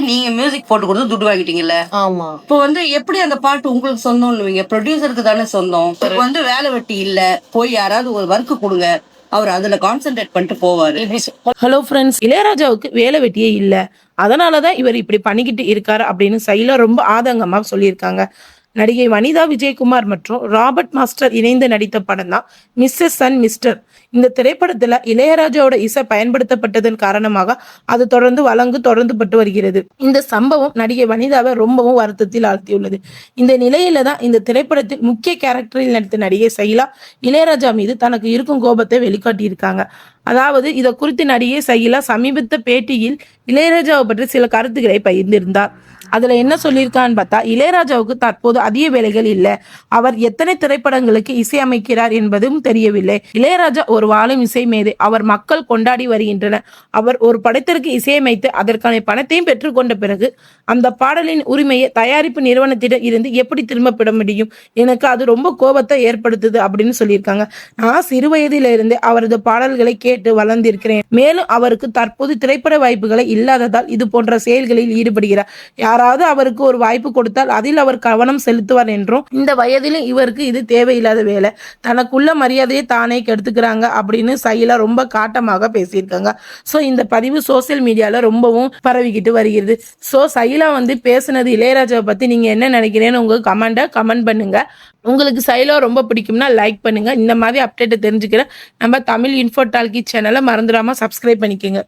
நீங்க மியூசிக் போட்டு கொடுத்து துட்டு வாங்கிட்டீங்கல்ல. ஆமா. இப்போ எப்படி அந்த பாட்டு உங்களுக்கு சொந்தம்னுவீங்க? ப்ரொடியூசருக்கு தானே சொந்தம். இப்போ வேலை வெட்டி இல்ல, போய் யாராவது ஒரு ஒர்க் கொடுங்க, அவர் அதுல கான்சென்ட்ரேட் பண்ணிட்டு போவாரு. ஹலோ ஃப்ரெண்ட்ஸ், இளையராஜாவுக்கு வேலை வெட்டியே இல்ல, அதனாலதான் இவர் இப்படி பண்ணிக்கிட்டு இருக்காரு அப்படின்னு சைலா ரொம்ப ஆதங்கமா சொல்லியிருக்காங்க. நடிகை வனிதா விஜயகுமார் மற்றும் ராபர்ட் மாஸ்டர் இணைந்து நடித்த படம் தான் மிஸ்ஸஸ் அண்ட் மிஸ்டர். இந்த திரைப்படத்துல இளையராஜாவோட இசை பயன்படுத்தப்பட்டதன் காரணமாக அது தொடர்ந்து பட்டு வருகிறது. இந்த சம்பவம் நடிகை வனிதாவை ரொம்பவும் வருத்தத்தில் ஆழ்த்தியுள்ளது. இந்த நிலையில தான் இந்த திரைப்படத்தில் முக்கிய கேரக்டரில் நடித்த நடிகை சைலா இளையராஜா மீது தனக்கு இருக்கும் கோபத்தை வெளிக்காட்டியிருக்காங்க. அதாவது இதை குறித்து நடிகை சைலா சமீபத்த பேட்டியில் இளையராஜாவை பற்றி சில கருத்துக்களை பகிர்ந்திருந்தார். அதுல என்ன சொல்லியிருக்கான்னு பார்த்தா, இளையராஜாவுக்கு தற்போது அதிக வேலைகள் இல்லை, அவர் எத்தனை திரைப்படங்களுக்கு இசையமைக்கிறார் என்பதும் தெரியவில்லை. இளையராஜா ஒரு வாழும் இசை மேதை, அவர் மக்கள் கொண்டாடி வருகின்றனர். அவர் ஒரு படத்திற்கு இசையமைத்து அதற்கான பணத்தையும் பெற்றுக்கொண்ட பிறகு அந்த பாடலின் உரிமையை தயாரிப்பு நிறுவனத்திடம் இருந்து எப்படி திரும்ப பெற முடியும்? எனக்கு அது ரொம்ப கோபத்தை ஏற்படுத்துது அப்படின்னு சொல்லியிருக்காங்க. நான் சிறு வயதிலிருந்தே அவரது பாடல்களை கேட்டு வளர்ந்திருக்கிறேன். மேலும் அவருக்கு தற்போது திரைப்பட வாய்ப்புகளை இல்லாததால் இது போன்ற செயல்களில் ஈடுபடுகிறார். யாராவது அவருக்கு ஒரு வாய்ப்பு கொடுத்தால் அதில் அவர் கவனம் செலுத்துவார் என்றும், இந்த வயதிலும் இவருக்கு இது தேவையில்லாத வேலை, தனக்குள்ள மரியாதையை தானே கெடுத்துக்கிறாங்க அப்படின்னு சைலா ரொம்ப காட்டமாக பேசியிருக்காங்க. ஸோ இந்த பதிவு சோசியல் மீடியால ரொம்பவும் பரவிக்கிட்டு வருகிறது. ஸோ சைலா பேசுனது இளையராஜாவை பத்தி நீங்க என்ன நினைக்கிறேன்னு உங்க கமெண்ட் பண்ணுங்க. உங்களுக்கு சைலா ரொம்ப பிடிக்கும்னா லைக் பண்ணுங்க. இந்த மாதிரி அப்டேட்டை தெரிஞ்சுக்கிற நம்ம தமிழ் இன்ஃபோ டால்கி சேனலை மறந்துடாம சப்ஸ்கிரைப் பண்ணிக்கோங்க.